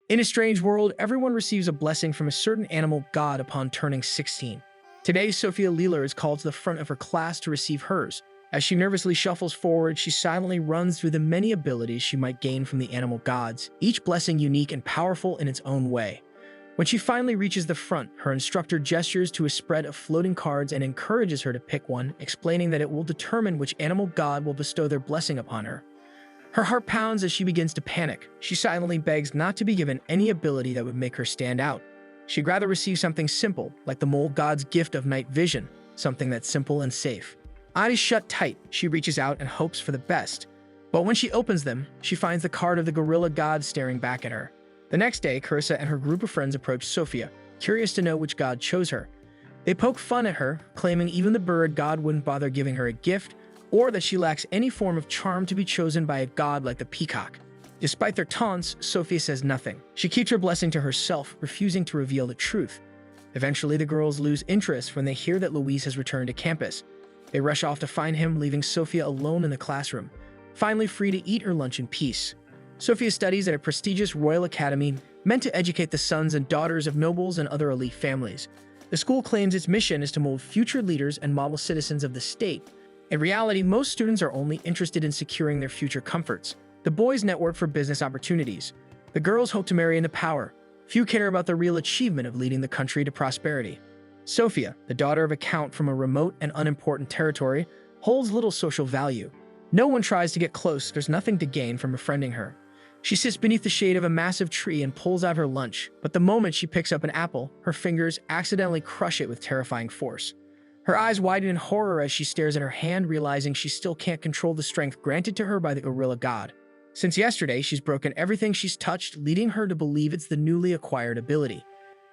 In a strange world, everyone receives a blessing from a certain animal god upon turning 16. Today, Sophia Leela is called to the front of her class to receive hers. As she nervously shuffles forward, she silently runs through the many abilities she might gain from the animal gods, each blessing unique and powerful in its own way. When she finally reaches the front, her instructor gestures to a spread of floating cards and encourages her to pick one, explaining that it will determine which animal god will bestow their blessing upon her. Her heart pounds as she begins to panic. She silently begs not to be given any ability that would make her stand out. She'd rather receive something simple, like the mole god's gift of night vision, something that's simple and safe. Eyes shut tight, she reaches out and hopes for the best. But when she opens them, she finds the card of the gorilla god staring back at her. The next day, Carissa and her group of friends approach Sophia, curious to know which god chose her. They poke fun at her, claiming even the bird god wouldn't bother giving her a gift, or that she lacks any form of charm to be chosen by a god like the peacock. Despite their taunts, Sophia says nothing. She keeps her blessing to herself, refusing to reveal the truth. Eventually, the girls lose interest when they hear that Luis has returned to campus. They rush off to find him, leaving Sophia alone in the classroom, finally free to eat her lunch in peace. Sophia studies at a prestigious royal academy meant to educate the sons and daughters of nobles and other elite families. The school claims its mission is to mold future leaders and model citizens of the state. In reality, most students are only interested in securing their future comforts. The boys network for business opportunities. The girls hope to marry into power. Few care about the real achievement of leading the country to prosperity. Sophia, the daughter of a count from a remote and unimportant territory, holds little social value. No one tries to get close. There's nothing to gain from befriending her. She sits beneath the shade of a massive tree and pulls out her lunch, but the moment she picks up an apple, her fingers accidentally crush it with terrifying force. Her eyes widen in horror as she stares at her hand, realizing she still can't control the strength granted to her by the gorilla god. Since yesterday, she's broken everything she's touched, leading her to believe it's the newly acquired ability.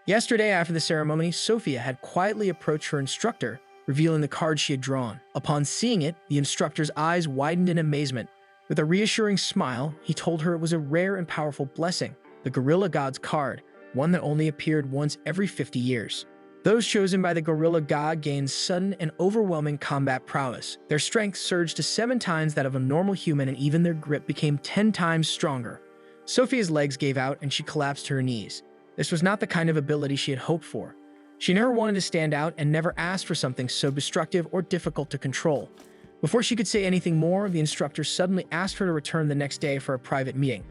Yesterday, after the ceremony, Sophia had quietly approached her instructor, revealing the card she had drawn. Upon seeing it, the instructor's eyes widened in amazement. With a reassuring smile, he told her it was a rare and powerful blessing, the gorilla god's card, one that only appeared once every 50 years. Those chosen by the gorilla god gained sudden and overwhelming combat prowess. Their strength surged to 7 times that of a normal human, and even their grip became 10 times stronger. Sophia's legs gave out and she collapsed to her knees. This was not the kind of ability she had hoped for. She never wanted to stand out and never asked for something so destructive or difficult to control. Before she could say anything more, the instructor suddenly asked her to return the next day for a private meeting.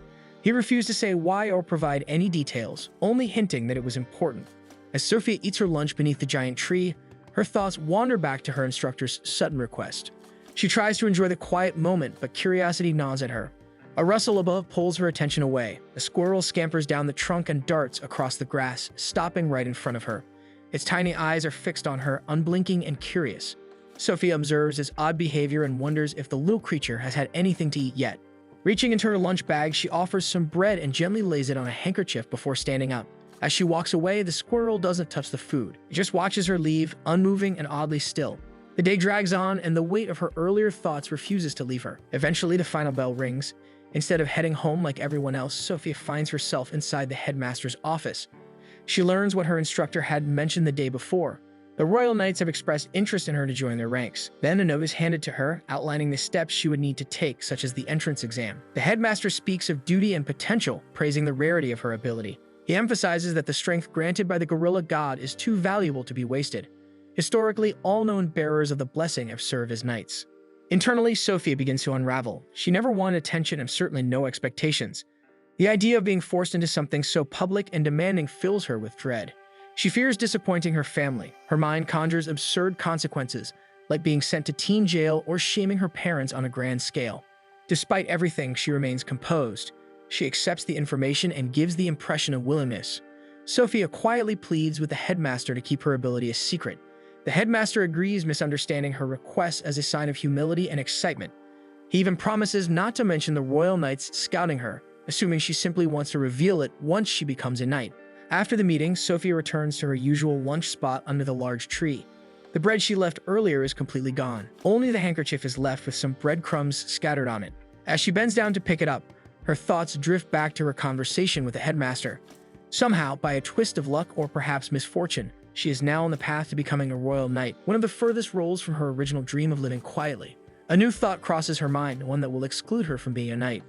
He refused to say why or provide any details, only hinting that it was important. As Sophia eats her lunch beneath the giant tree, her thoughts wander back to her instructor's sudden request. She tries to enjoy the quiet moment, but curiosity gnaws at her. A rustle above pulls her attention away. A squirrel scampers down the trunk and darts across the grass, stopping right in front of her. Its tiny eyes are fixed on her, unblinking and curious. Sophia observes its odd behavior and wonders if the little creature has had anything to eat yet. Reaching into her lunch bag, she offers some bread and gently lays it on a handkerchief before standing up. As she walks away, the squirrel doesn't touch the food. It just watches her leave, unmoving and oddly still. The day drags on, and the weight of her earlier thoughts refuses to leave her. Eventually, the final bell rings. Instead of heading home like everyone else, Sophia finds herself inside the headmaster's office. She learns what her instructor had mentioned the day before. The Royal Knights have expressed interest in her to join their ranks. Then a note is handed to her, outlining the steps she would need to take, such as the entrance exam. The headmaster speaks of duty and potential, praising the rarity of her ability. He emphasizes that the strength granted by the gorilla god is too valuable to be wasted. Historically, all known bearers of the blessing have served as knights. Internally, Sophia begins to unravel. She never wanted attention and certainly no expectations. The idea of being forced into something so public and demanding fills her with dread. She fears disappointing her family. Her mind conjures absurd consequences, like being sent to teen jail or shaming her parents on a grand scale. Despite everything, she remains composed. She accepts the information and gives the impression of willingness. Sophia quietly pleads with the headmaster to keep her ability a secret. The headmaster agrees, misunderstanding her request as a sign of humility and excitement. He even promises not to mention the Royal Knights scouting her, assuming she simply wants to reveal it once she becomes a knight. After the meeting, Sophia returns to her usual lunch spot under the large tree. The bread she left earlier is completely gone. Only the handkerchief is left with some breadcrumbs scattered on it. As she bends down to pick it up, her thoughts drift back to her conversation with the headmaster. Somehow, by a twist of luck or perhaps misfortune, she is now on the path to becoming a royal knight, one of the furthest roles from her original dream of living quietly. A new thought crosses her mind, one that will exclude her from being a knight.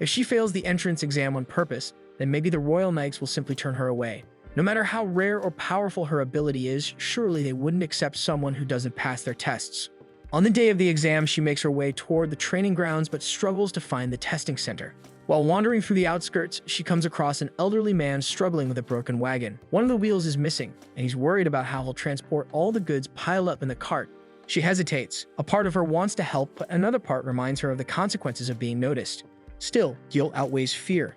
If she fails the entrance exam on purpose, then maybe the Royal Knights will simply turn her away. No matter how rare or powerful her ability is, surely they wouldn't accept someone who doesn't pass their tests. On the day of the exam, she makes her way toward the training grounds but struggles to find the testing center. While wandering through the outskirts, she comes across an elderly man struggling with a broken wagon. One of the wheels is missing, and he's worried about how he'll transport all the goods piled up in the cart. She hesitates. A part of her wants to help, but another part reminds her of the consequences of being noticed. Still, guilt outweighs fear.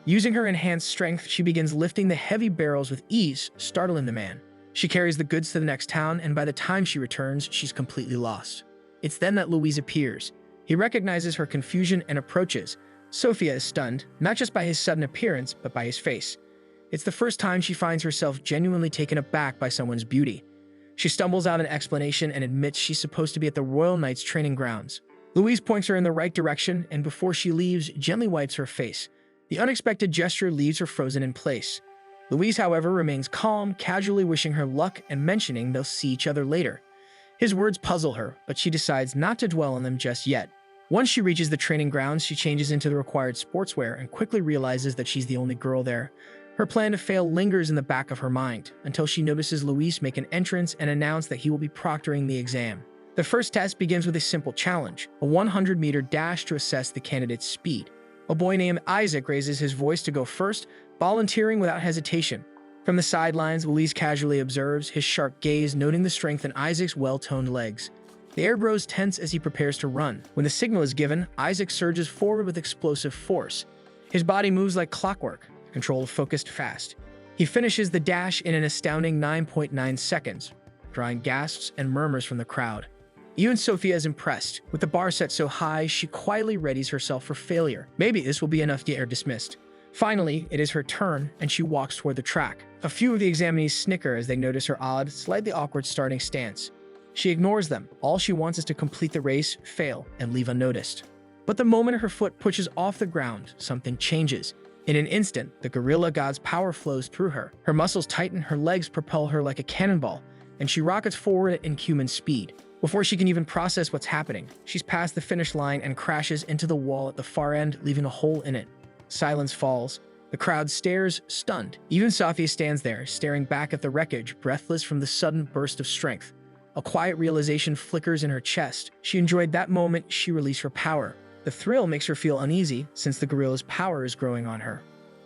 Using her enhanced strength, she begins lifting the heavy barrels with ease, startling the man. She carries the goods to the next town, and by the time she returns, she's completely lost. It's then that Louise appears. He recognizes her confusion and approaches. Sophia is stunned, not just by his sudden appearance, but by his face. It's the first time she finds herself genuinely taken aback by someone's beauty. She stumbles out an explanation and admits she's supposed to be at the Royal Knights training grounds. Louise points her in the right direction, and before she leaves, gently wipes her face. The unexpected gesture leaves her frozen in place. Louise, however, remains calm, casually wishing her luck and mentioning they'll see each other later. His words puzzle her, but she decides not to dwell on them just yet. Once she reaches the training grounds, she changes into the required sportswear and quickly realizes that she's the only girl there. Her plan to fail lingers in the back of her mind, until she notices Louise make an entrance and announce that he will be proctoring the exam. The first test begins with a simple challenge, a 100-meter dash to assess the candidate's speed. A boy named Isaac raises his voice to go first, volunteering without hesitation. From the sidelines, Louise casually observes, his sharp gaze noting the strength in Isaac's well-toned legs. The air grows tense as he prepares to run. When the signal is given, Isaac surges forward with explosive force. His body moves like clockwork, control focused fast. He finishes the dash in an astounding 9.9 seconds, drawing gasps and murmurs from the crowd. Even Sophia is impressed. With the bar set so high, she quietly readies herself for failure. Maybe this will be enough to get her dismissed. Finally, it is her turn, and she walks toward the track. A few of the examinees snicker as they notice her odd, slightly awkward starting stance. She ignores them. All she wants is to complete the race, fail, and leave unnoticed. But the moment her foot pushes off the ground, something changes. In an instant, the gorilla god's power flows through her. Her muscles tighten, her legs propel her like a cannonball, and she rockets forward at inhuman speed. Before she can even process what's happening, she's past the finish line and crashes into the wall at the far end, leaving a hole in it. Silence falls. The crowd stares, stunned. Even Sophia stands there, staring back at the wreckage, breathless from the sudden burst of strength. A quiet realization flickers in her chest. She enjoyed that moment. She released her power. The thrill makes her feel uneasy, since the gorilla's power is growing on her.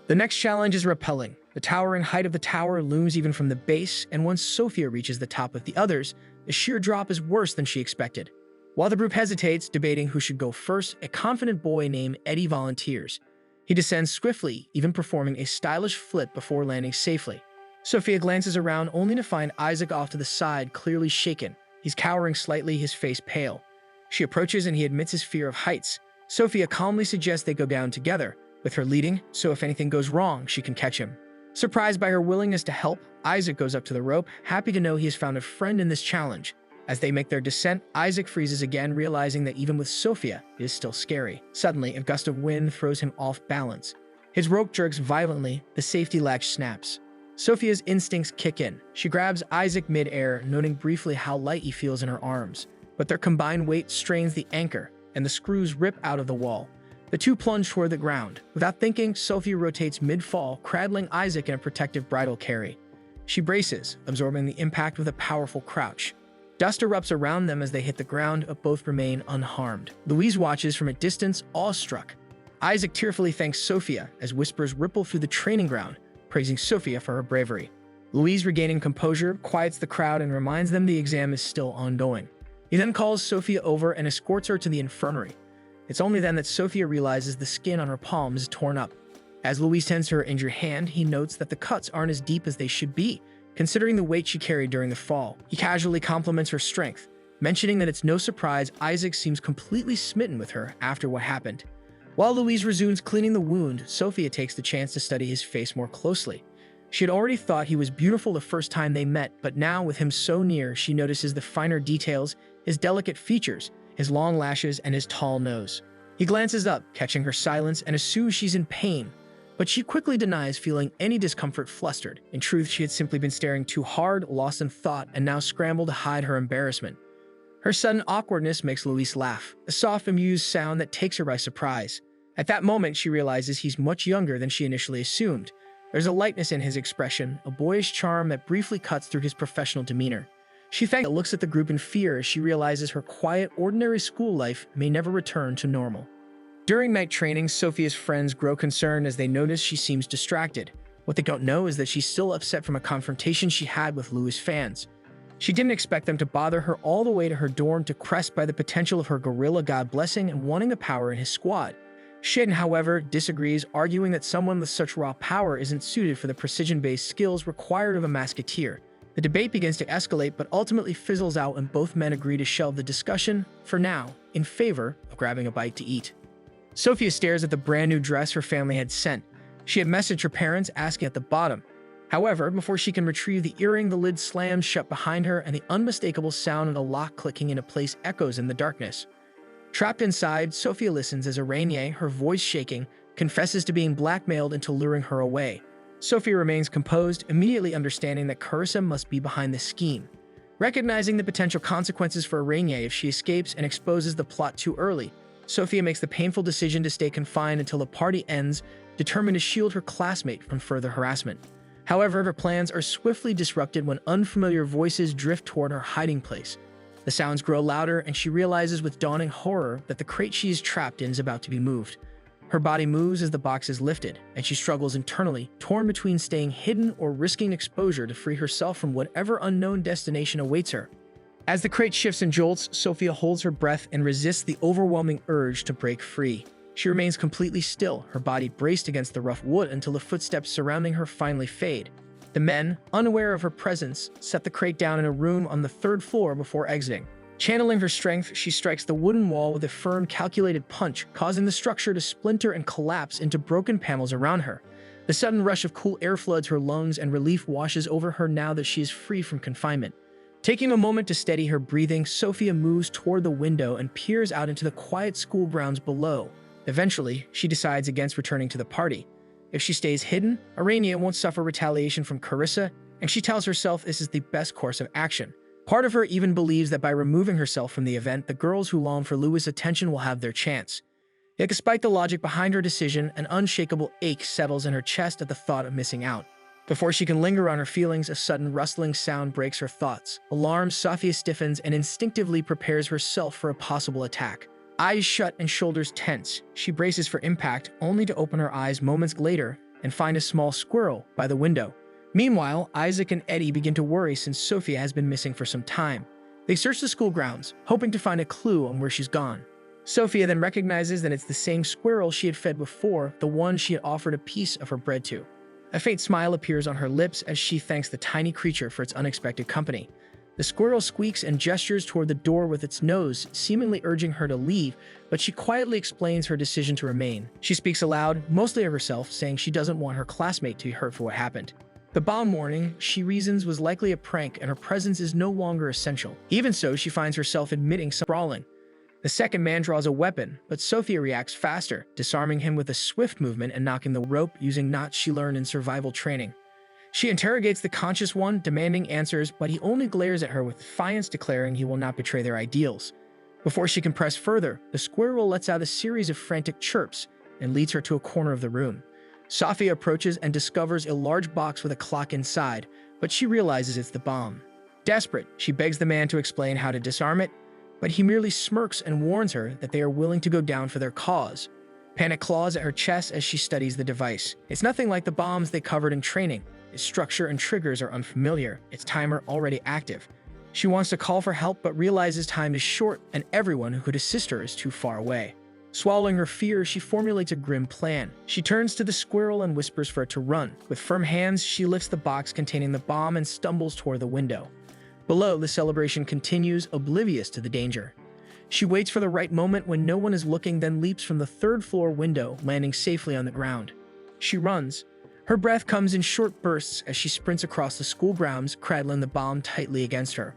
The next challenge is repelling. The towering height of the tower looms even from the base, and once Sophia reaches the top with the others, the sheer drop is worse than she expected. While the group hesitates, debating who should go first, a confident boy named Eddie volunteers. He descends swiftly, even performing a stylish flip before landing safely. Sophia glances around only to find Isaac off to the side, clearly shaken. He's cowering slightly, his face pale. She approaches and he admits his fear of heights. Sophia calmly suggests they go down together, with her leading, so if anything goes wrong, she can catch him. Surprised by her willingness to help, Isaac goes up to the rope, happy to know he has found a friend in this challenge. As they make their descent, Isaac freezes again, realizing that even with Sophia, it is still scary. Suddenly, a gust of wind throws him off balance. His rope jerks violently, the safety latch snaps. Sophia's instincts kick in. She grabs Isaac mid-air, noting briefly how light he feels in her arms. But their combined weight strains the anchor, and the screws rip out of the wall. The two plunge toward the ground. Without thinking, Sophia rotates mid-fall, cradling Isaac in a protective bridal carry. She braces, absorbing the impact with a powerful crouch. Dust erupts around them as they hit the ground, but both remain unharmed. Louise watches from a distance, awestruck. Isaac tearfully thanks Sophia as whispers ripple through the training ground, praising Sophia for her bravery. Louise, regaining composure, quiets the crowd and reminds them the exam is still ongoing. He then calls Sophia over and escorts her to the infirmary. It's only then that Sophia realizes the skin on her palm is torn up. As Louise tends to her injured hand, he notes that the cuts aren't as deep as they should be, considering the weight she carried during the fall. He casually compliments her strength, mentioning that it's no surprise Isaac seems completely smitten with her after what happened. While Louise resumes cleaning the wound, Sophia takes the chance to study his face more closely. She had already thought he was beautiful the first time they met, but now with him so near, she notices the finer details, his delicate features, his long lashes, and his tall nose. He glances up, catching her silence, and assumes she's in pain, but she quickly denies feeling any discomfort. Flustered. In truth, she had simply been staring too hard, lost in thought, and now scrambled to hide her embarrassment. Her sudden awkwardness makes Louise laugh, a soft, amused sound that takes her by surprise. At that moment, she realizes he's much younger than she initially assumed. There's a lightness in his expression, a boyish charm that briefly cuts through his professional demeanor. She looks at the group in fear as she realizes her quiet, ordinary school life may never return to normal. During night training, Sophia's friends grow concerned as they notice she seems distracted. What they don't know is that she's still upset from a confrontation she had with Lewis fans. She didn't expect them to bother her all the way to her dorm, pressed by the potential of her gorilla god blessing and wanting the power in his squad. Shin, however, disagrees, arguing that someone with such raw power isn't suited for the precision-based skills required of a musketeer. The debate begins to escalate, but ultimately fizzles out when both men agree to shelve the discussion, for now, in favor of grabbing a bite to eat. Sophia stares at the brand new dress her family had sent. She had messaged her parents asking at the bottom. However, before she can retrieve the earring, the lid slams shut behind her and the unmistakable sound of the lock clicking into place echoes in the darkness. Trapped inside, Sophia listens as Irene, her voice shaking, confesses to being blackmailed into luring her away. Sophia remains composed, immediately understanding that Carissa must be behind the scheme. Recognizing the potential consequences for Irene if she escapes and exposes the plot too early, Sophia makes the painful decision to stay confined until the party ends, determined to shield her classmate from further harassment. However, her plans are swiftly disrupted when unfamiliar voices drift toward her hiding place. The sounds grow louder, and she realizes with dawning horror that the crate she is trapped in is about to be moved. Her body moves as the box is lifted, and she struggles internally, torn between staying hidden or risking exposure to free herself from whatever unknown destination awaits her. As the crate shifts and jolts, Sophia holds her breath and resists the overwhelming urge to break free. She remains completely still, her body braced against the rough wood until the footsteps surrounding her finally fade. The men, unaware of her presence, set the crate down in a room on the third floor before exiting. Channeling her strength, she strikes the wooden wall with a firm, calculated punch, causing the structure to splinter and collapse into broken panels around her. The sudden rush of cool air floods her lungs, and relief washes over her now that she is free from confinement. Taking a moment to steady her breathing, Sophia moves toward the window and peers out into the quiet school grounds below. Eventually, she decides against returning to the party. If she stays hidden, Irene won't suffer retaliation from Carissa, and she tells herself this is the best course of action. Part of her even believes that by removing herself from the event, the girls who long for Lewis' attention will have their chance. Yet despite the logic behind her decision, an unshakable ache settles in her chest at the thought of missing out. Before she can linger on her feelings, a sudden rustling sound breaks her thoughts. Alarmed, Sophia stiffens and instinctively prepares herself for a possible attack. Eyes shut and shoulders tense, she braces for impact, only to open her eyes moments later and find a small squirrel by the window. Meanwhile, Isaac and Eddie begin to worry since Sophia has been missing for some time. They search the school grounds, hoping to find a clue on where she's gone. Sophia then recognizes that it's the same squirrel she had fed before, the one she had offered a piece of her bread to. A faint smile appears on her lips as she thanks the tiny creature for its unexpected company. The squirrel squeaks and gestures toward the door with its nose, seemingly urging her to leave, but she quietly explains her decision to remain. She speaks aloud, mostly of herself, saying she doesn't want her classmate to be hurt for what happened. The bomb warning, she reasons, was likely a prank and her presence is no longer essential. Even so, she finds herself admitting some brawling. The second man draws a weapon, but Sophia reacts faster, disarming him with a swift movement and knocking the rope using knots she learned in survival training. She interrogates the conscious one, demanding answers, but he only glares at her with defiance, declaring he will not betray their ideals. Before she can press further, the squirrel lets out a series of frantic chirps and leads her to a corner of the room. Sophia approaches and discovers a large box with a clock inside, but she realizes it's the bomb. Desperate, she begs the man to explain how to disarm it, but he merely smirks and warns her that they are willing to go down for their cause. Panic claws at her chest as she studies the device. It's nothing like the bombs they covered in training. Its structure and triggers are unfamiliar, its timer already active. She wants to call for help but realizes time is short and everyone who could assist her is too far away. Swallowing her fear, she formulates a grim plan. She turns to the squirrel and whispers for it to run. With firm hands, she lifts the box containing the bomb and stumbles toward the window. Below, the celebration continues, oblivious to the danger. She waits for the right moment when no one is looking, then leaps from the third-floor window, landing safely on the ground. She runs. Her breath comes in short bursts as she sprints across the school grounds, cradling the bomb tightly against her.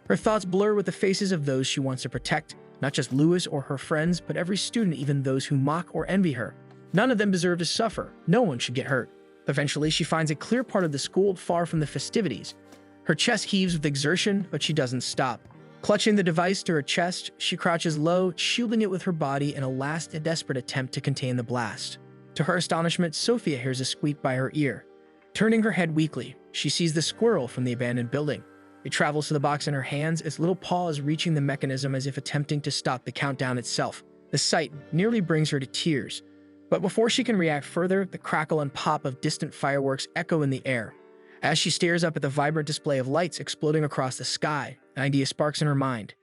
Her thoughts blur with the faces of those she wants to protect, not just Lewis or her friends, but every student, even those who mock or envy her. None of them deserve to suffer. No one should get hurt. Eventually, she finds a clear part of the school far from the festivities. Her chest heaves with exertion, but she doesn't stop. Clutching the device to her chest, she crouches low, shielding it with her body in a last desperate attempt to contain the blast. To her astonishment, Sophia hears a squeak by her ear. Turning her head weakly, she sees the squirrel from the abandoned building. It travels to the box in her hands, its little paws reaching the mechanism as if attempting to stop the countdown itself. The sight nearly brings her to tears. But before she can react further, the crackle and pop of distant fireworks echo in the air. As she stares up at the vibrant display of lights exploding across the sky, an idea sparks in her mind.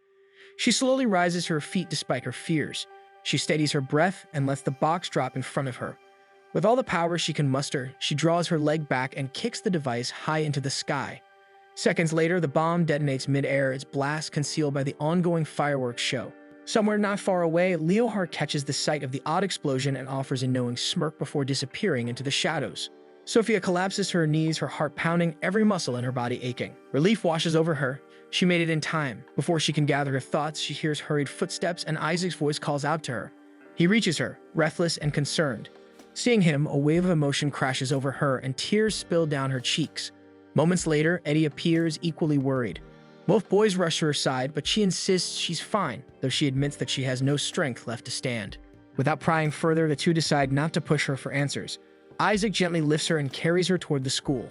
She slowly rises to her feet despite her fears. She steadies her breath and lets the box drop in front of her. With all the power she can muster, she draws her leg back and kicks the device high into the sky. Seconds later, the bomb detonates mid-air, its blast concealed by the ongoing fireworks show. Somewhere not far away, Leohard catches the sight of the odd explosion and offers a knowing smirk before disappearing into the shadows. Sophia collapses to her knees, her heart pounding, every muscle in her body aching. Relief washes over her. She made it in time. Before she can gather her thoughts, she hears hurried footsteps and Isaac's voice calls out to her. He reaches her, breathless and concerned. Seeing him, a wave of emotion crashes over her and tears spill down her cheeks. Moments later, Eddie appears, equally worried. Both boys rush to her side, but she insists she's fine, though she admits that she has no strength left to stand. Without prying further, the two decide not to push her for answers. Isaac gently lifts her and carries her toward the school.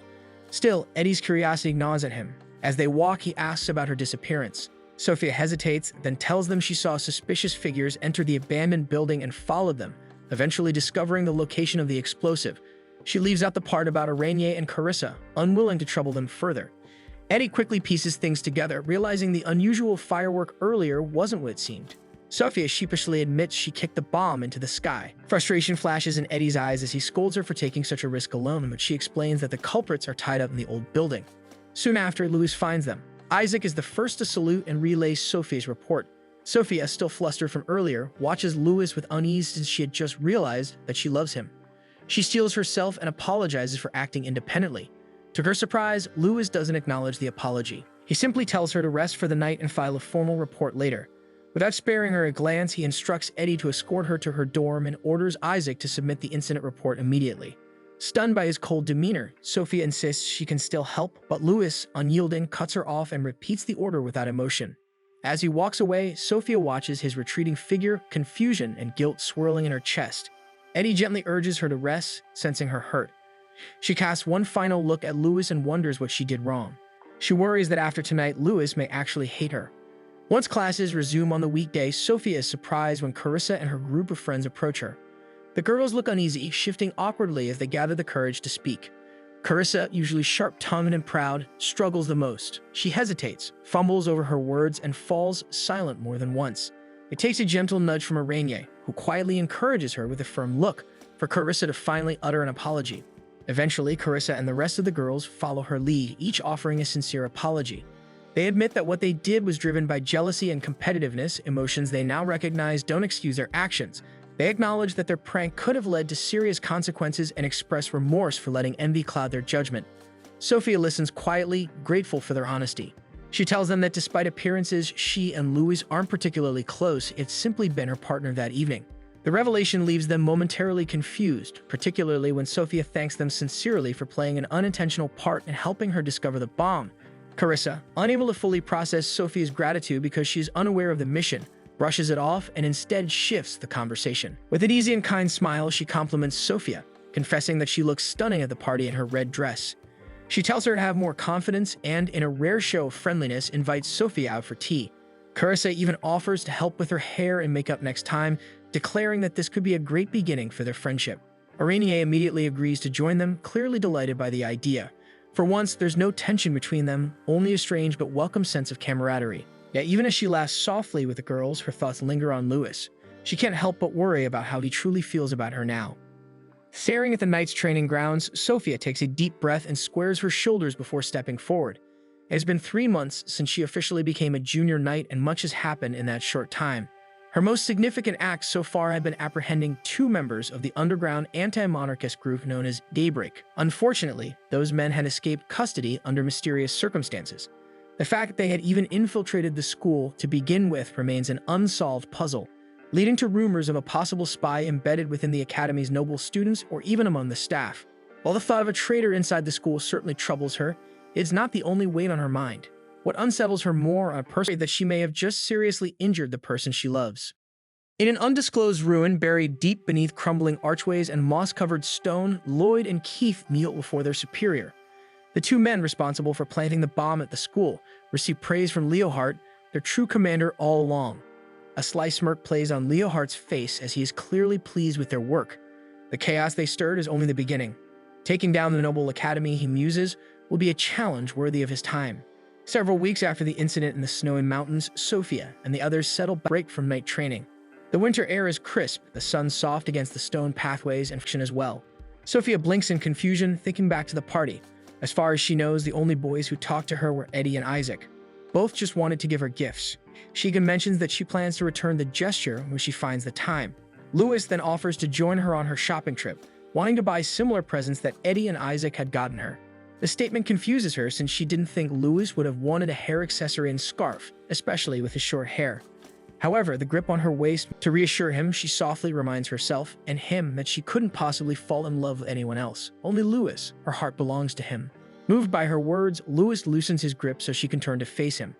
Still, Eddie's curiosity gnaws at him. As they walk, he asks about her disappearance. Sophia hesitates, then tells them she saw suspicious figures enter the abandoned building and followed them, eventually discovering the location of the explosive. She leaves out the part about Irene and Carissa, unwilling to trouble them further. Eddie quickly pieces things together, realizing the unusual firework earlier wasn't what it seemed. Sophia sheepishly admits she kicked the bomb into the sky. Frustration flashes in Eddie's eyes as he scolds her for taking such a risk alone, but she explains that the culprits are tied up in the old building. Soon after, Louis finds them. Isaac is the first to salute and relays Sophia's report. Sophia, still flustered from earlier, watches Louis with unease since she had just realized that she loves him. She steels herself and apologizes for acting independently. To her surprise, Louis doesn't acknowledge the apology. He simply tells her to rest for the night and file a formal report later. Without sparing her a glance, he instructs Eddie to escort her to her dorm and orders Isaac to submit the incident report immediately. Stunned by his cold demeanor, Sophia insists she can still help, but Louis, unyielding, cuts her off and repeats the order without emotion. As he walks away, Sophia watches his retreating figure, confusion and guilt swirling in her chest. Eddie gently urges her to rest, sensing her hurt. She casts one final look at Louis and wonders what she did wrong. She worries that after tonight, Louis may actually hate her. Once classes resume on the weekday, Sophia is surprised when Carissa and her group of friends approach her. The girls look uneasy, shifting awkwardly as they gather the courage to speak. Carissa, usually sharp-tongued and proud, struggles the most. She hesitates, fumbles over her words, and falls silent more than once. It takes a gentle nudge from Irene, who quietly encourages her with a firm look, for Carissa to finally utter an apology. Eventually, Carissa and the rest of the girls follow her lead, each offering a sincere apology. They admit that what they did was driven by jealousy and competitiveness, emotions they now recognize don't excuse their actions. They acknowledge that their prank could have led to serious consequences and express remorse for letting envy cloud their judgment. Sophia listens quietly, grateful for their honesty. She tells them that despite appearances, she and Louis aren't particularly close, it's simply been her partner that evening. The revelation leaves them momentarily confused, particularly when Sophia thanks them sincerely for playing an unintentional part in helping her discover the bomb. Carissa, unable to fully process Sophia's gratitude because she is unaware of the mission, brushes it off and instead shifts the conversation. With an easy and kind smile, she compliments Sophia, confessing that she looks stunning at the party in her red dress. She tells her to have more confidence and, in a rare show of friendliness, invites Sophia out for tea. Carissa even offers to help with her hair and makeup next time, declaring that this could be a great beginning for their friendship. Irene immediately agrees to join them, clearly delighted by the idea. For once, there's no tension between them, only a strange but welcome sense of camaraderie. Yet even as she laughs softly with the girls, her thoughts linger on Louis. She can't help but worry about how he truly feels about her now. Staring at the Knights' training grounds, Sophia takes a deep breath and squares her shoulders before stepping forward. It has been 3 months since she officially became a junior knight, and much has happened in that short time. Her most significant acts so far have been apprehending 2 members of the underground anti-monarchist group known as Daybreak. Unfortunately, those men had escaped custody under mysterious circumstances. The fact that they had even infiltrated the school to begin with remains an unsolved puzzle, leading to rumors of a possible spy embedded within the academy's noble students or even among the staff. While the thought of a traitor inside the school certainly troubles her, it's not the only weight on her mind. What unsettles her more on a personal that she may have just seriously injured the person she loves. In an undisclosed ruin buried deep beneath crumbling archways and moss-covered stone, Lloyd and Keith kneel before their superior. The two men responsible for planting the bomb at the school receive praise from Leohart, their true commander all along. A sly smirk plays on Leohart's face as he is clearly pleased with their work. The chaos they stirred is only the beginning. Taking down the noble academy, he muses, will be a challenge worthy of his time. Several weeks after the incident in the snowy mountains, Sophia and the others settle back break from night training. The winter air is crisp, the sun soft against the stone pathways and friction as well. Sophia blinks in confusion, thinking back to the party. As far as she knows, the only boys who talked to her were Eddie and Isaac. Both just wanted to give her gifts. She even mentions that she plans to return the gesture when she finds the time. Lewis then offers to join her on her shopping trip, wanting to buy similar presents that Eddie and Isaac had gotten her. The statement confuses her since she didn't think Lewis would have wanted a hair accessory and scarf, especially with his short hair. However, the grip on her waist to reassure him, she softly reminds herself and him that she couldn't possibly fall in love with anyone else. Only Lewis. Her heart belongs to him. Moved by her words, Lewis loosens his grip so she can turn to face him.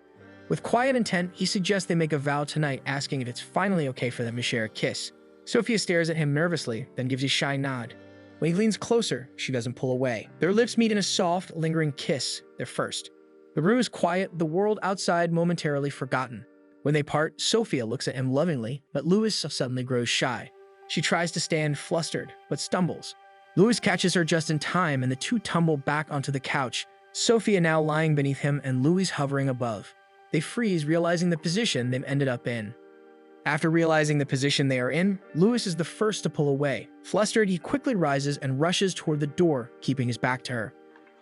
With quiet intent, he suggests they make a vow tonight, asking if it's finally okay for them to share a kiss. Sophia stares at him nervously, then gives a shy nod. When he leans closer, she doesn't pull away. Their lips meet in a soft, lingering kiss, their first. The room is quiet, the world outside momentarily forgotten. When they part, Sophia looks at him lovingly, but Lewis suddenly grows shy. She tries to stand flustered, but stumbles. Lewis catches her just in time, and the two tumble back onto the couch, Sophia now lying beneath him and Louis hovering above. They freeze, realizing the position they've ended up in. After realizing the position they are in, Lewis is the first to pull away. Flustered, he quickly rises and rushes toward the door, keeping his back to her.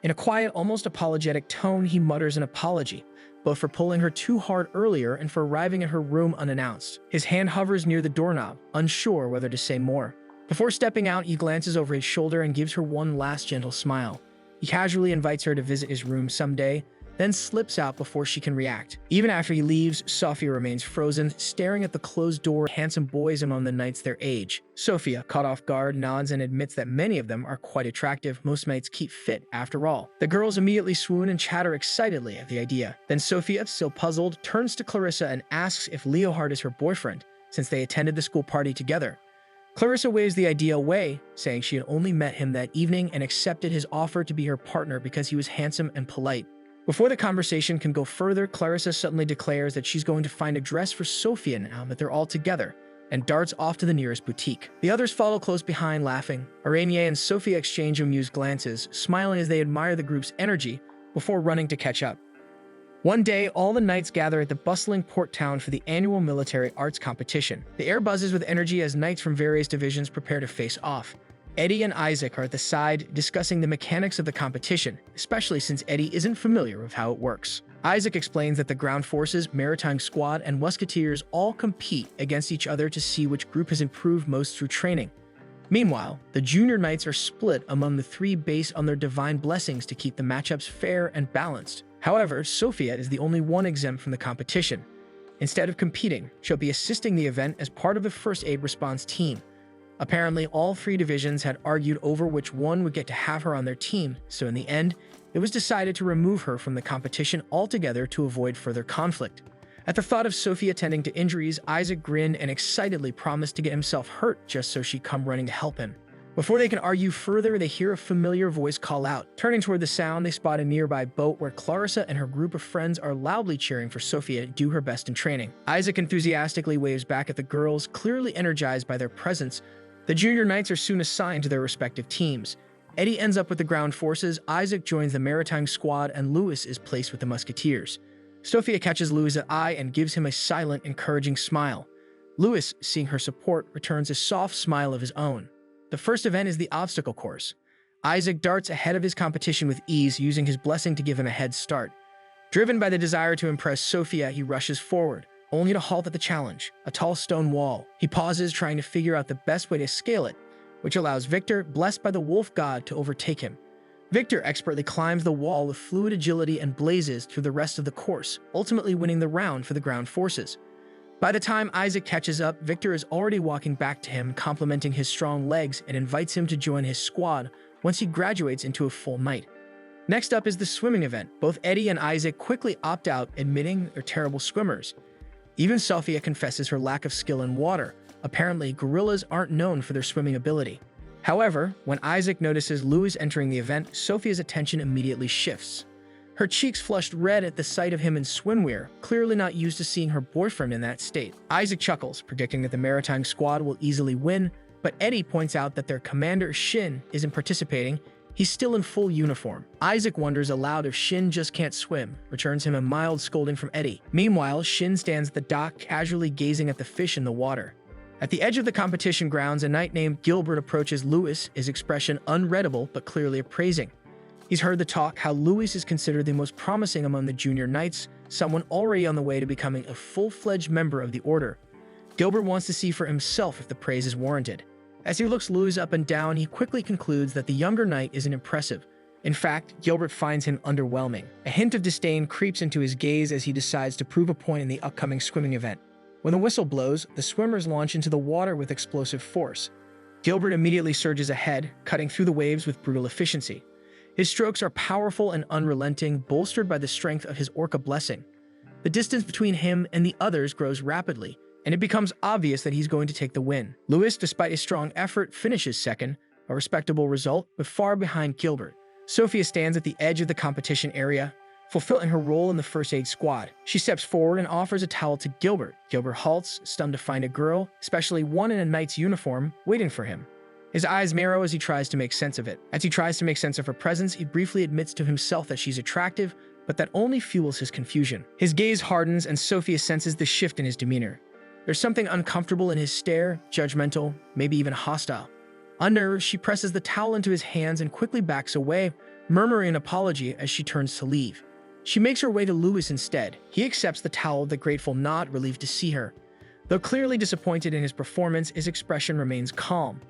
In a quiet, almost apologetic tone, he mutters an apology, both for pulling her too hard earlier and for arriving at her room unannounced. His hand hovers near the doorknob, unsure whether to say more. Before stepping out, he glances over his shoulder and gives her one last gentle smile. He casually invites her to visit his room someday, then slips out before she can react. Even after he leaves, Sophia remains frozen, staring at the closed door, handsome boys among the knights their age. Sophia, caught off guard, nods and admits that many of them are quite attractive. Most knights keep fit, after all. The girls immediately swoon and chatter excitedly at the idea. Then Sophia, still puzzled, turns to Clarissa and asks if Leohart is her boyfriend, since they attended the school party together. Clarissa waves the idea away, saying she had only met him that evening and accepted his offer to be her partner because he was handsome and polite. Before the conversation can go further, Clarissa suddenly declares that she's going to find a dress for Sophia now that they're all together, and darts off to the nearest boutique. The others follow close behind, laughing. Araigné and Sophia exchange amused glances, smiling as they admire the group's energy before running to catch up. One day, all the knights gather at the bustling port town for the annual military arts competition. The air buzzes with energy as knights from various divisions prepare to face off. Eddie and Isaac are at the side, discussing the mechanics of the competition, especially since Eddie isn't familiar with how it works. Isaac explains that the ground forces, maritime squad, and musketeers all compete against each other to see which group has improved most through training. Meanwhile, the junior knights are split among the three based on their divine blessings to keep the matchups fair and balanced. However, Sophia is the only one exempt from the competition. Instead of competing, she'll be assisting the event as part of the first aid response team. Apparently, all three divisions had argued over which one would get to have her on their team, so in the end, it was decided to remove her from the competition altogether to avoid further conflict. At the thought of Sophia tending to injuries, Isaac grinned and excitedly promised to get himself hurt just so she'd come running to help him. Before they can argue further, they hear a familiar voice call out. Turning toward the sound, they spot a nearby boat where Clarissa and her group of friends are loudly cheering for Sophia to do her best in training. Isaac enthusiastically waves back at the girls, clearly energized by their presence. The junior knights are soon assigned to their respective teams. Eddie ends up with the ground forces, Isaac joins the maritime squad, and Louis is placed with the musketeers. Sophia catches Louis' eye and gives him a silent, encouraging smile. Louis, seeing her support, returns a soft smile of his own. The first event is the obstacle course. Isaac darts ahead of his competition with ease, using his blessing to give him a head start. Driven by the desire to impress Sophia, he rushes forward, only to halt at the challenge, a tall stone wall. He pauses, trying to figure out the best way to scale it, which allows Victor, blessed by the wolf god, to overtake him. Victor expertly climbs the wall with fluid agility and blazes through the rest of the course, ultimately winning the round for the ground forces. By the time Isaac catches up, Victor is already walking back to him, complimenting his strong legs, and invites him to join his squad once he graduates into a full knight. Next up is the swimming event. Both Eddie and Isaac quickly opt out, admitting they're terrible swimmers. Even Sophia confesses her lack of skill in water. Apparently, gorillas aren't known for their swimming ability. However, when Isaac notices Louis entering the event, Sophia's attention immediately shifts. Her cheeks flushed red at the sight of him in swimwear, clearly not used to seeing her boyfriend in that state. Isaac chuckles, predicting that the maritime squad will easily win, but Eddie points out that their commander, Shin, isn't participating. He's still in full uniform. Isaac wonders aloud if Shin just can't swim, returns him a mild scolding from Eddie. Meanwhile, Shin stands at the dock, casually gazing at the fish in the water. At the edge of the competition grounds, a knight named Gilbert approaches Louis, his expression unreadable but clearly appraising. He's heard the talk how Louis is considered the most promising among the junior knights, someone already on the way to becoming a full-fledged member of the order. Gilbert wants to see for himself if the praise is warranted. As he looks Louis up and down, he quickly concludes that the younger knight isn't impressive. In fact, Gilbert finds him underwhelming. A hint of disdain creeps into his gaze as he decides to prove a point in the upcoming swimming event. When the whistle blows, the swimmers launch into the water with explosive force. Gilbert immediately surges ahead, cutting through the waves with brutal efficiency. His strokes are powerful and unrelenting, bolstered by the strength of his Orca blessing. The distance between him and the others grows rapidly, and it becomes obvious that he's going to take the win. Louis, despite his strong effort, finishes second, a respectable result, but far behind Gilbert. Sophia stands at the edge of the competition area, fulfilling her role in the first aid squad. She steps forward and offers a towel to Gilbert. Gilbert halts, stunned to find a girl, especially one in a knight's uniform, waiting for him. His eyes narrow as he tries to make sense of it. As he tries to make sense of her presence, he briefly admits to himself that she's attractive, but that only fuels his confusion. His gaze hardens, and Sophia senses the shift in his demeanor. There's something uncomfortable in his stare, judgmental, maybe even hostile. Unnerved, she presses the towel into his hands and quickly backs away, murmuring an apology as she turns to leave. She makes her way to Louis instead. He accepts the towel with a grateful nod, relieved to see her. Though clearly disappointed in his performance, his expression remains calm.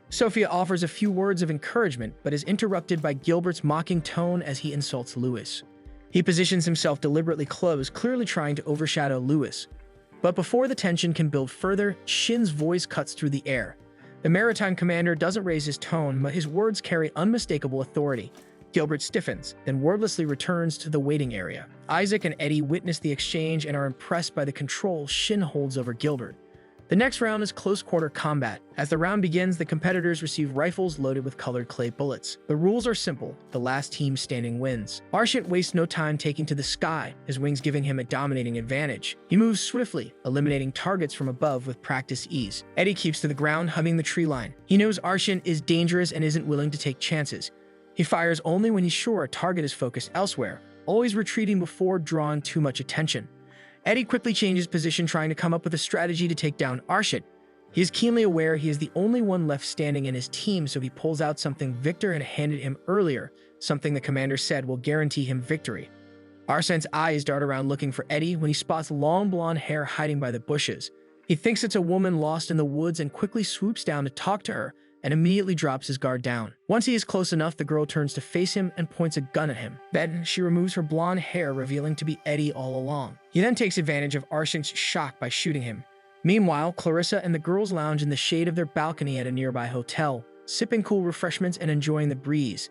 Sophia offers a few words of encouragement, but is interrupted by Gilbert's mocking tone as he insults Louis. He positions himself deliberately close, clearly trying to overshadow Louis. But before the tension can build further, Shin's voice cuts through the air. The maritime commander doesn't raise his tone, but his words carry unmistakable authority. Gilbert stiffens, then wordlessly returns to the waiting area. Isaac and Eddie witness the exchange and are impressed by the control Shin holds over Gilbert. The next round is close-quarter combat. As the round begins, the competitors receive rifles loaded with colored clay bullets. The rules are simple. The last team standing wins. Arshit wastes no time taking to the sky, his wings giving him a dominating advantage. He moves swiftly, eliminating targets from above with practiced ease. Eddie keeps to the ground, humming the tree line. He knows Arshit is dangerous and isn't willing to take chances. He fires only when he's sure a target is focused elsewhere, always retreating before drawing too much attention. Eddie quickly changes position, trying to come up with a strategy to take down Arshit. He is keenly aware he is the only one left standing in his team, so he pulls out something Victor had handed him earlier, something the commander said will guarantee him victory. Arshit's eyes dart around looking for Eddie when he spots long blonde hair hiding by the bushes. He thinks it's a woman lost in the woods and quickly swoops down to talk to her, and immediately drops his guard down. Once he is close enough, the girl turns to face him and points a gun at him. Then, she removes her blonde hair, revealing to be Eddie all along. He then takes advantage of Arshit's shock by shooting him. Meanwhile, Clarissa and the girls lounge in the shade of their balcony at a nearby hotel, sipping cool refreshments and enjoying the breeze.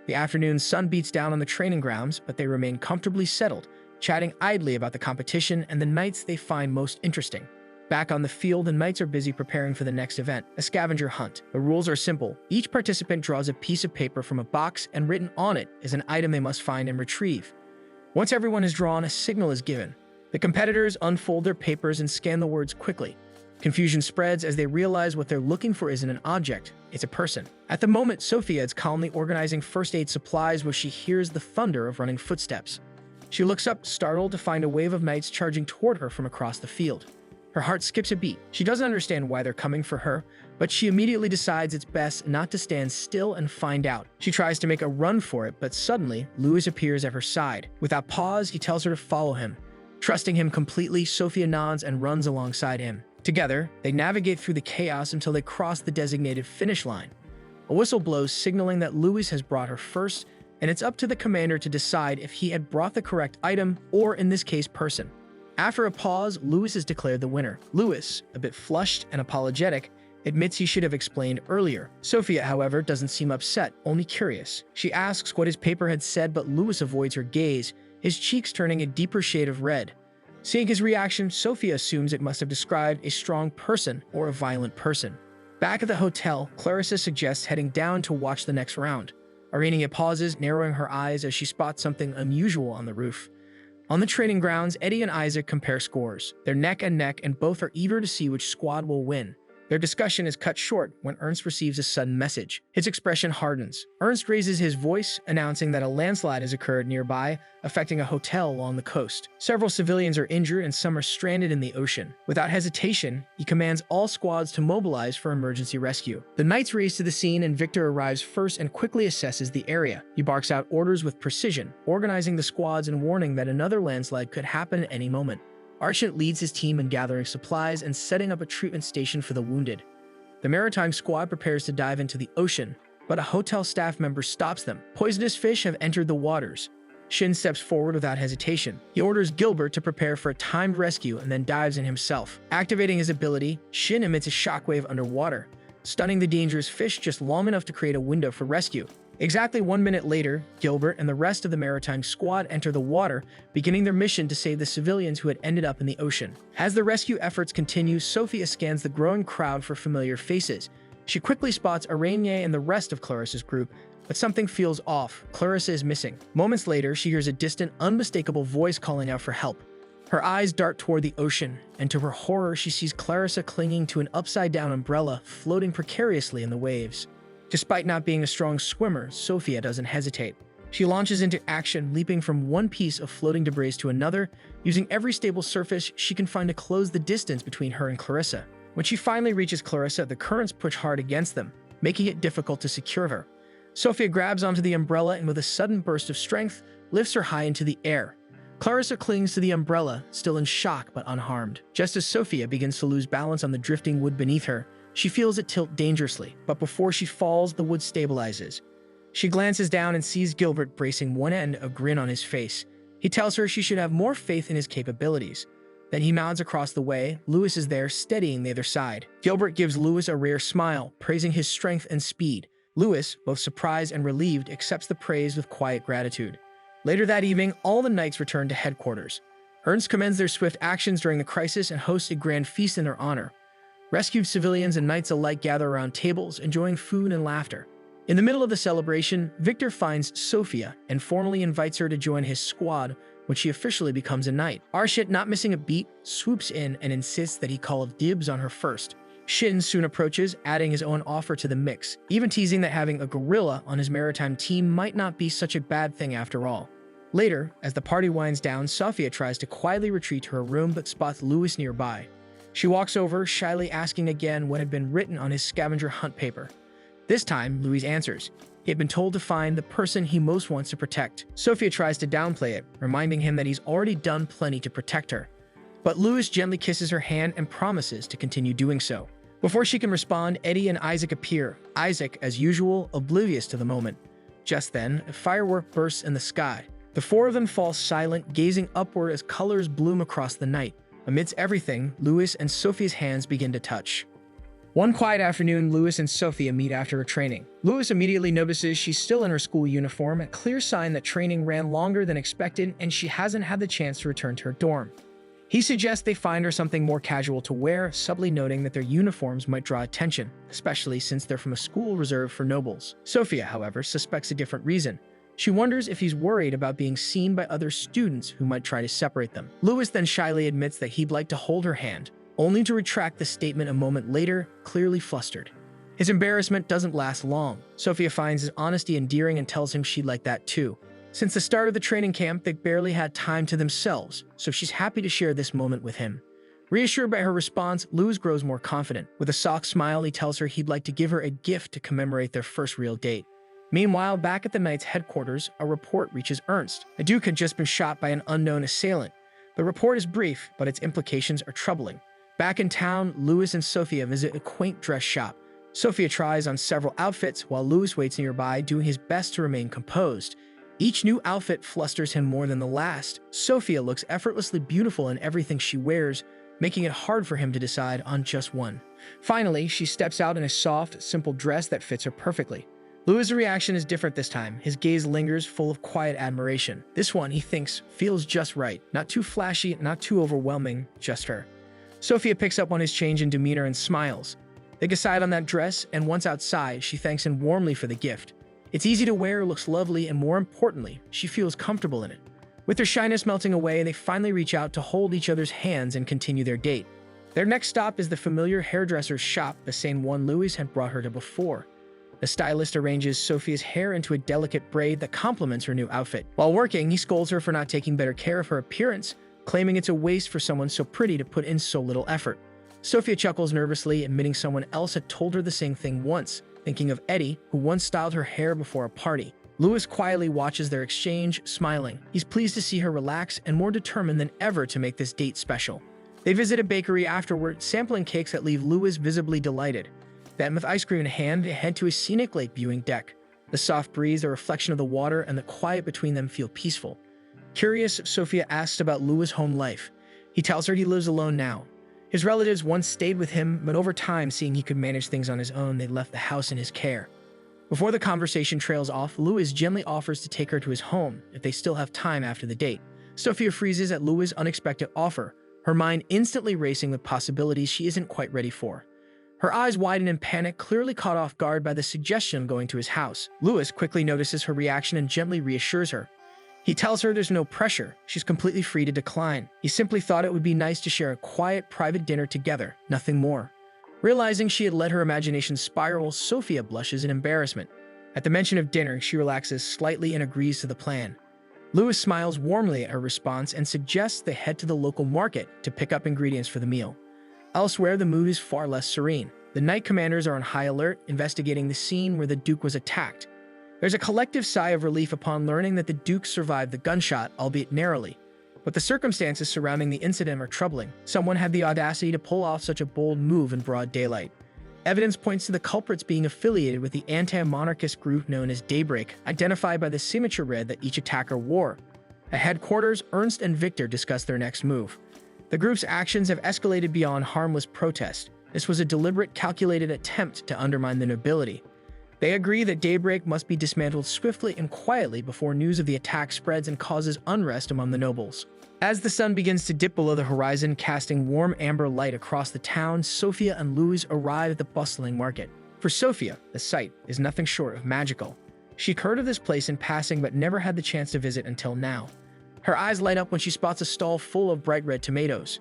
The afternoon sun beats down on the training grounds, but they remain comfortably settled, chatting idly about the competition and the knights they find most interesting. Back on the field, the knights are busy preparing for the next event, a scavenger hunt. The rules are simple. Each participant draws a piece of paper from a box, and written on it is an item they must find and retrieve. Once everyone has drawn, a signal is given. The competitors unfold their papers and scan the words quickly. Confusion spreads as they realize what they're looking for isn't an object, it's a person. At the moment, Sophia is calmly organizing first aid supplies where she hears the thunder of running footsteps. She looks up, startled to find a wave of knights charging toward her from across the field. Her heart skips a beat. She doesn't understand why they're coming for her, but she immediately decides it's best not to stand still and find out. She tries to make a run for it, but suddenly, Louis appears at her side. Without pause, he tells her to follow him. Trusting him completely, Sophia nods and runs alongside him. Together, they navigate through the chaos until they cross the designated finish line. A whistle blows, signaling that Louis has brought her first, and it's up to the commander to decide if he had brought the correct item, or in this case, person. After a pause, Louis is declared the winner. Louis, a bit flushed and apologetic, admits he should have explained earlier. Sophia, however, doesn't seem upset, only curious. She asks what his paper had said, but Louis avoids her gaze, his cheeks turning a deeper shade of red. Seeing his reaction, Sophia assumes it must have described a strong person or a violent person. Back at the hotel, Clarissa suggests heading down to watch the next round. Irenia pauses, narrowing her eyes as she spots something unusual on the roof. On the training grounds, Eddie and Isaac compare scores. They're neck and neck, and both are eager to see which squad will win. Their discussion is cut short when Ernst receives a sudden message. His expression hardens. Ernst raises his voice, announcing that a landslide has occurred nearby, affecting a hotel along the coast. Several civilians are injured and some are stranded in the ocean. Without hesitation, he commands all squads to mobilize for emergency rescue. The knights race to the scene and Victor arrives first and quickly assesses the area. He barks out orders with precision, organizing the squads and warning that another landslide could happen at any moment. Archant leads his team in gathering supplies and setting up a treatment station for the wounded. The maritime squad prepares to dive into the ocean, but a hotel staff member stops them. Poisonous fish have entered the waters. Shin steps forward without hesitation. He orders Gilbert to prepare for a timed rescue and then dives in himself. Activating his ability, Shin emits a shockwave underwater, stunning the dangerous fish just long enough to create a window for rescue. Exactly 1 minute later, Gilbert and the rest of the maritime squad enter the water, beginning their mission to save the civilians who had ended up in the ocean. As the rescue efforts continue, Sophia scans the growing crowd for familiar faces. She quickly spots Irene and the rest of Clarissa's group, but something feels off. Clarissa is missing. Moments later, she hears a distant, unmistakable voice calling out for help. Her eyes dart toward the ocean, and to her horror, she sees Clarissa clinging to an upside-down umbrella, floating precariously in the waves. Despite not being a strong swimmer, Sophia doesn't hesitate. She launches into action, leaping from one piece of floating debris to another, using every stable surface she can find to close the distance between her and Clarissa. When she finally reaches Clarissa, the currents push hard against them, making it difficult to secure her. Sophia grabs onto the umbrella and with a sudden burst of strength, lifts her high into the air. Clarissa clings to the umbrella, still in shock but unharmed. Just as Sophia begins to lose balance on the drifting wood beneath her, she feels it tilt dangerously, but before she falls, the wood stabilizes. She glances down and sees Gilbert bracing one end, a grin on his face. He tells her she should have more faith in his capabilities. Then he mounts across the way. Louis is there, steadying the other side. Gilbert gives Louis a rare smile, praising his strength and speed. Louis, both surprised and relieved, accepts the praise with quiet gratitude. Later that evening, all the knights return to headquarters. Ernst commends their swift actions during the crisis and hosts a grand feast in their honor. Rescued civilians and knights alike gather around tables, enjoying food and laughter. In the middle of the celebration, Victor finds Sophia and formally invites her to join his squad when she officially becomes a knight. Arshit, not missing a beat, swoops in and insists that he call dibs on her first. Shin soon approaches, adding his own offer to the mix, even teasing that having a gorilla on his maritime team might not be such a bad thing after all. Later, as the party winds down, Sophia tries to quietly retreat to her room but spots Louis nearby. She walks over, shyly asking again what had been written on his scavenger hunt paper. This time, Louis answers. He had been told to find the person he most wants to protect. Sophia tries to downplay it, reminding him that he's already done plenty to protect her. But Louis gently kisses her hand and promises to continue doing so. Before she can respond, Eddie and Isaac appear, Isaac, as usual, oblivious to the moment. Just then, a firework bursts in the sky. The four of them fall silent, gazing upward as colors bloom across the night. Amidst everything, Louis and Sophia's hands begin to touch. One quiet afternoon, Louis and Sophia meet after her training. Louis immediately notices she's still in her school uniform, a clear sign that training ran longer than expected and she hasn't had the chance to return to her dorm. He suggests they find her something more casual to wear, subtly noting that their uniforms might draw attention, especially since they're from a school reserved for nobles. Sophia, however, suspects a different reason. She wonders if he's worried about being seen by other students who might try to separate them. Louis then shyly admits that he'd like to hold her hand, only to retract the statement a moment later, clearly flustered. His embarrassment doesn't last long. Sophia finds his honesty endearing and tells him she'd like that too. Since the start of the training camp, they barely had time to themselves, so she's happy to share this moment with him. Reassured by her response, Louis grows more confident. With a soft smile, he tells her he'd like to give her a gift to commemorate their first real date. Meanwhile, back at the Knights' headquarters, a report reaches Ernst. A duke had just been shot by an unknown assailant. The report is brief, but its implications are troubling. Back in town, Louis and Sophia visit a quaint dress shop. Sophia tries on several outfits while Louis waits nearby, doing his best to remain composed. Each new outfit flusters him more than the last. Sophia looks effortlessly beautiful in everything she wears, making it hard for him to decide on just one. Finally, she steps out in a soft, simple dress that fits her perfectly. Louis' reaction is different this time. His gaze lingers, full of quiet admiration. This one, he thinks, feels just right. Not too flashy, not too overwhelming, just her. Sophia picks up on his change in demeanor and smiles. They decide on that dress, and once outside, she thanks him warmly for the gift. It's easy to wear, looks lovely, and more importantly, she feels comfortable in it. With their shyness melting away, they finally reach out to hold each other's hands and continue their date. Their next stop is the familiar hairdresser's shop, the same one Louis had brought her to before. The stylist arranges Sophia's hair into a delicate braid that complements her new outfit. While working, he scolds her for not taking better care of her appearance, claiming it's a waste for someone so pretty to put in so little effort. Sophia chuckles nervously, admitting someone else had told her the same thing once, thinking of Eddie, who once styled her hair before a party. Louis quietly watches their exchange, smiling. He's pleased to see her relax and more determined than ever to make this date special. They visit a bakery afterward, sampling cakes that leave Louis visibly delighted. Then, with ice cream in hand, they head to a scenic lake viewing deck. The soft breeze, the reflection of the water, and the quiet between them feel peaceful. Curious, Sophia asks about Louis' home life. He tells her he lives alone now. His relatives once stayed with him, but over time, seeing he could manage things on his own, they left the house in his care. Before the conversation trails off, Louis gently offers to take her to his home if they still have time after the date. Sophia freezes at Louis' unexpected offer, her mind instantly racing with possibilities she isn't quite ready for. Her eyes widen in panic, clearly caught off guard by the suggestion of going to his house. Louis quickly notices her reaction and gently reassures her. He tells her there's no pressure, she's completely free to decline. He simply thought it would be nice to share a quiet, private dinner together, nothing more. Realizing she had let her imagination spiral, Sophia blushes in embarrassment. At the mention of dinner, she relaxes slightly and agrees to the plan. Louis smiles warmly at her response and suggests they head to the local market to pick up ingredients for the meal. Elsewhere, the mood is far less serene. The Knight commanders are on high alert, investigating the scene where the Duke was attacked. There's a collective sigh of relief upon learning that the Duke survived the gunshot, albeit narrowly. But the circumstances surrounding the incident are troubling. Someone had the audacity to pull off such a bold move in broad daylight. Evidence points to the culprits being affiliated with the anti-monarchist group known as Daybreak, identified by the signature red that each attacker wore. At headquarters, Ernst and Victor discuss their next move. The group's actions have escalated beyond harmless protest. This was a deliberate, calculated attempt to undermine the nobility. They agree that Daybreak must be dismantled swiftly and quietly before news of the attack spreads and causes unrest among the nobles. As the sun begins to dip below the horizon, casting warm amber light across the town, Sophia and Louis arrive at the bustling market. For Sophia, the sight is nothing short of magical. She'd heard of this place in passing but never had the chance to visit until now. Her eyes light up when she spots a stall full of bright red tomatoes.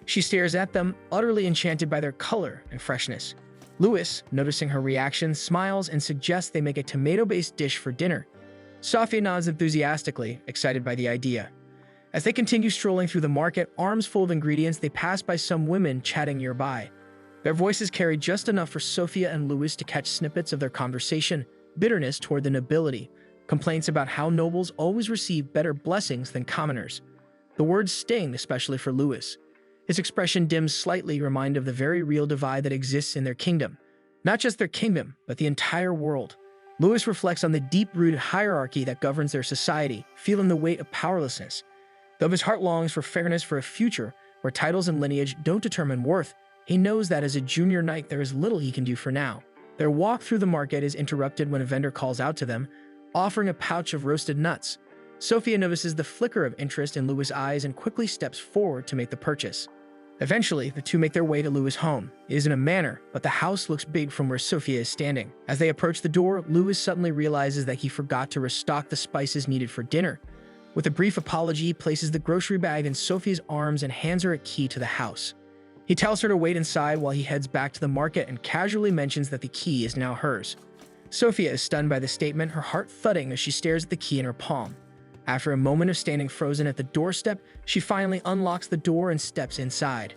She stares at them, utterly enchanted by their color and freshness. Louis, noticing her reaction, smiles and suggests they make a tomato-based dish for dinner. Sophia nods enthusiastically, excited by the idea. As they continue strolling through the market, arms full of ingredients, they pass by some women chatting nearby. Their voices carry just enough for Sophia and Louis to catch snippets of their conversation, bitterness toward the nobility, complaints about how nobles always receive better blessings than commoners. The words sting, especially for Louis. His expression dims slightly, reminded of the very real divide that exists in their kingdom. Not just their kingdom, but the entire world. Louis reflects on the deep-rooted hierarchy that governs their society, feeling the weight of powerlessness. Though his heart longs for fairness, for a future where titles and lineage don't determine worth, he knows that as a junior knight there is little he can do for now. Their walk through the market is interrupted when a vendor calls out to them, offering a pouch of roasted nuts. Sophia notices the flicker of interest in Louis' eyes and quickly steps forward to make the purchase. Eventually, the two make their way to Louis' home. It is in a manor, but the house looks big from where Sophia is standing. As they approach the door, Louis suddenly realizes that he forgot to restock the spices needed for dinner. With a brief apology, he places the grocery bag in Sophia's arms and hands her a key to the house. He tells her to wait inside while he heads back to the market and casually mentions that the key is now hers. Sophia is stunned by the statement, her heart thudding as she stares at the key in her palm. After a moment of standing frozen at the doorstep, she finally unlocks the door and steps inside.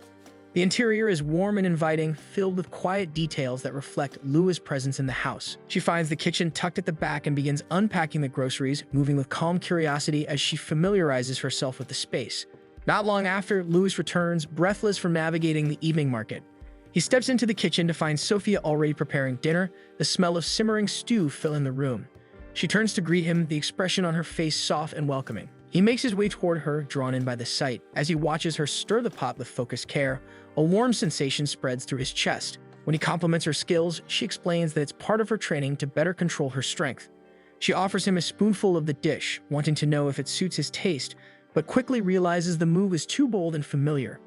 The interior is warm and inviting, filled with quiet details that reflect Louis' presence in the house. She finds the kitchen tucked at the back and begins unpacking the groceries, moving with calm curiosity as she familiarizes herself with the space. Not long after, Louis returns, breathless from navigating the evening market. He steps into the kitchen to find Sophia already preparing dinner, the smell of simmering stew filling the room. She turns to greet him, the expression on her face soft and welcoming. He makes his way toward her, drawn in by the sight. As he watches her stir the pot with focused care, a warm sensation spreads through his chest. When he compliments her skills, she explains that it's part of her training to better control her strength. She offers him a spoonful of the dish, wanting to know if it suits his taste, but quickly realizes the move is too bold and familiar.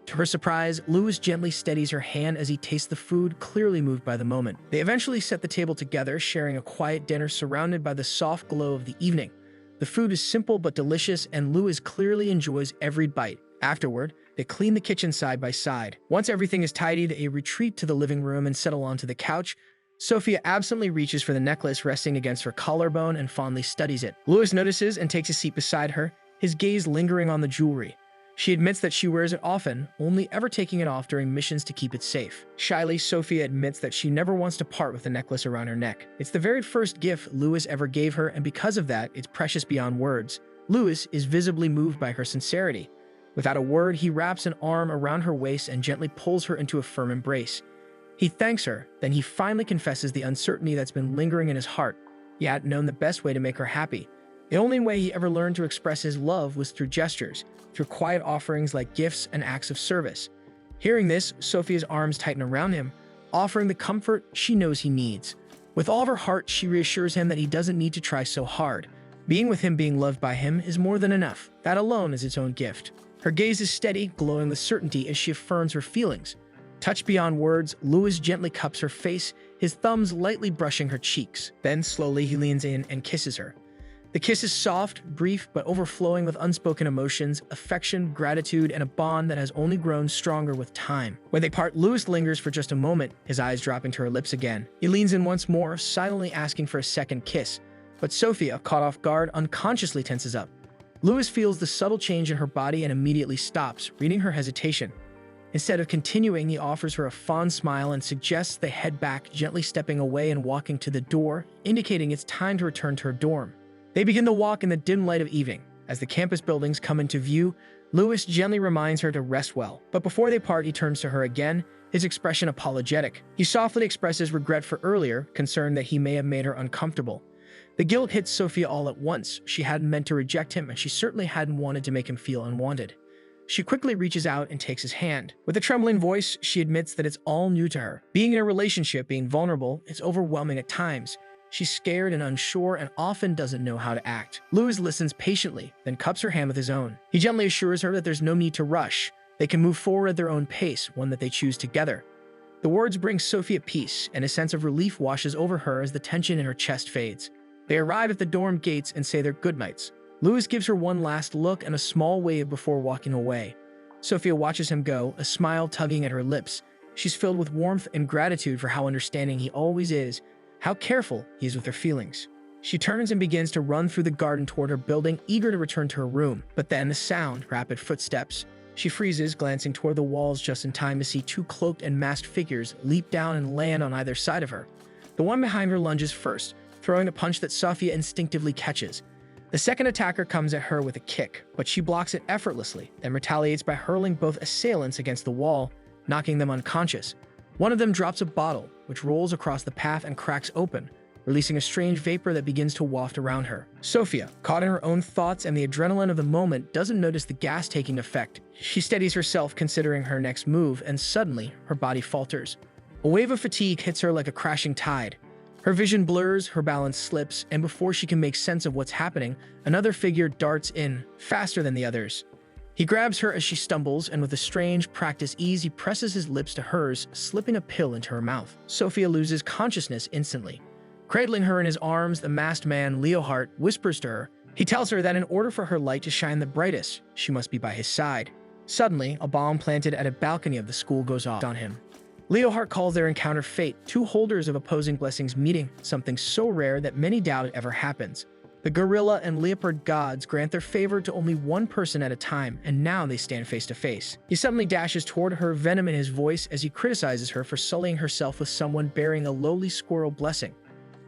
To her surprise, Lewis gently steadies her hand as he tastes the food, clearly moved by the moment. They eventually set the table together, sharing a quiet dinner surrounded by the soft glow of the evening. The food is simple but delicious, and Lewis clearly enjoys every bite. Afterward, they clean the kitchen side by side. Once everything is tidied, they retreat to the living room and settle onto the couch. Sophia absently reaches for the necklace resting against her collarbone and fondly studies it. Lewis notices and takes a seat beside her, his gaze lingering on the jewelry. She admits that she wears it often, only ever taking it off during missions to keep it safe. Shyly, Sophia admits that she never wants to part with the necklace around her neck. It's the very first gift Lewis ever gave her, and because of that, it's precious beyond words. Lewis is visibly moved by her sincerity. Without a word, he wraps an arm around her waist and gently pulls her into a firm embrace. He thanks her, then he finally confesses the uncertainty that's been lingering in his heart. He hadn't known the best way to make her happy. The only way he ever learned to express his love was through gestures, through quiet offerings like gifts and acts of service. Hearing this, Sophia's arms tighten around him, offering the comfort she knows he needs. With all of her heart, she reassures him that he doesn't need to try so hard. Being with him, being loved by him, is more than enough. That alone is its own gift. Her gaze is steady, glowing with certainty as she affirms her feelings. Touched beyond words, Lewis gently cups her face, his thumbs lightly brushing her cheeks. Then slowly he leans in and kisses her. The kiss is soft, brief, but overflowing with unspoken emotions, affection, gratitude, and a bond that has only grown stronger with time. When they part, Lewis lingers for just a moment, his eyes dropping to her lips again. He leans in once more, silently asking for a second kiss. But Sophia, caught off guard, unconsciously tenses up. Lewis feels the subtle change in her body and immediately stops, reading her hesitation. Instead of continuing, he offers her a fond smile and suggests they head back, gently stepping away and walking to the door, indicating it's time to return to her dorm. They begin the walk in the dim light of evening. As the campus buildings come into view, Lewis gently reminds her to rest well. But before they part, he turns to her again, his expression apologetic. He softly expresses regret for earlier, concerned that he may have made her uncomfortable. The guilt hits Sophia all at once. She hadn't meant to reject him, and she certainly hadn't wanted to make him feel unwanted. She quickly reaches out and takes his hand. With a trembling voice, she admits that it's all new to her. Being in a relationship, being vulnerable, it's overwhelming at times. She's scared and unsure and often doesn't know how to act. Lewis listens patiently, then cups her hand with his own. He gently assures her that there's no need to rush. They can move forward at their own pace, one that they choose together. The words bring Sophia peace, and a sense of relief washes over her as the tension in her chest fades. They arrive at the dorm gates and say their goodnights. Lewis gives her one last look and a small wave before walking away. Sophia watches him go, a smile tugging at her lips. She's filled with warmth and gratitude for how understanding he always is, how careful he is with her feelings. She turns and begins to run through the garden toward her building, eager to return to her room. But then the sound, rapid footsteps. She freezes, glancing toward the walls just in time to see two cloaked and masked figures leap down and land on either side of her. The one behind her lunges first, throwing a punch that Sophia instinctively catches. The second attacker comes at her with a kick, but she blocks it effortlessly, then retaliates by hurling both assailants against the wall, knocking them unconscious. One of them drops a bottle, which rolls across the path and cracks open, releasing a strange vapor that begins to waft around her. Sophia, caught in her own thoughts and the adrenaline of the moment, doesn't notice the gas taking effect. She steadies herself, considering her next move, and suddenly, her body falters. A wave of fatigue hits her like a crashing tide. Her vision blurs, her balance slips, and before she can make sense of what's happening, another figure darts in, faster than the others. He grabs her as she stumbles, and with a strange, practiced ease, he presses his lips to hers, slipping a pill into her mouth. Sophia loses consciousness instantly. Cradling her in his arms, the masked man, Leohart, whispers to her. He tells her that in order for her light to shine the brightest, she must be by his side. Suddenly, a bomb planted at a balcony of the school goes off on him. Leohart calls their encounter fate, two holders of opposing blessings meeting, something so rare that many doubt it ever happens. The gorilla and leopard gods grant their favor to only one person at a time, and now they stand face to face. He suddenly dashes toward her, venom in his voice, as he criticizes her for sullying herself with someone bearing a lowly squirrel blessing.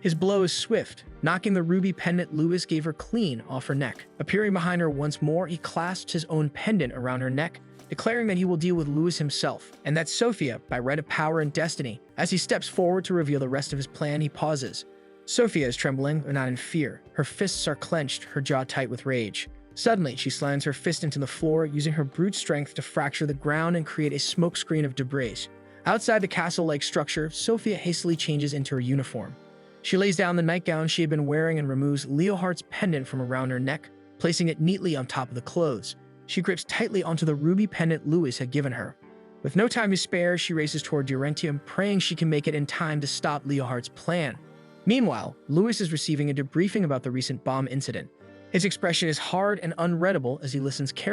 His blow is swift, knocking the ruby pendant Lewis gave her clean off her neck. Appearing behind her once more, he clasps his own pendant around her neck, declaring that he will deal with Lewis himself, and that Sophia, by right of power and destiny. As he steps forward to reveal the rest of his plan, he pauses. Sophia is trembling, but not in fear. Her fists are clenched, her jaw tight with rage. Suddenly, she slams her fist into the floor, using her brute strength to fracture the ground and create a smokescreen of debris. Outside the castle-like structure, Sophia hastily changes into her uniform. She lays down the nightgown she had been wearing and removes Leohardt's pendant from around her neck, placing it neatly on top of the clothes. She grips tightly onto the ruby pendant Louis had given her. With no time to spare, she races toward Durentium, praying she can make it in time to stop Leohardt's plan. Meanwhile, Louis is receiving a debriefing about the recent bomb incident. His expression is hard and unreadable as he listens carefully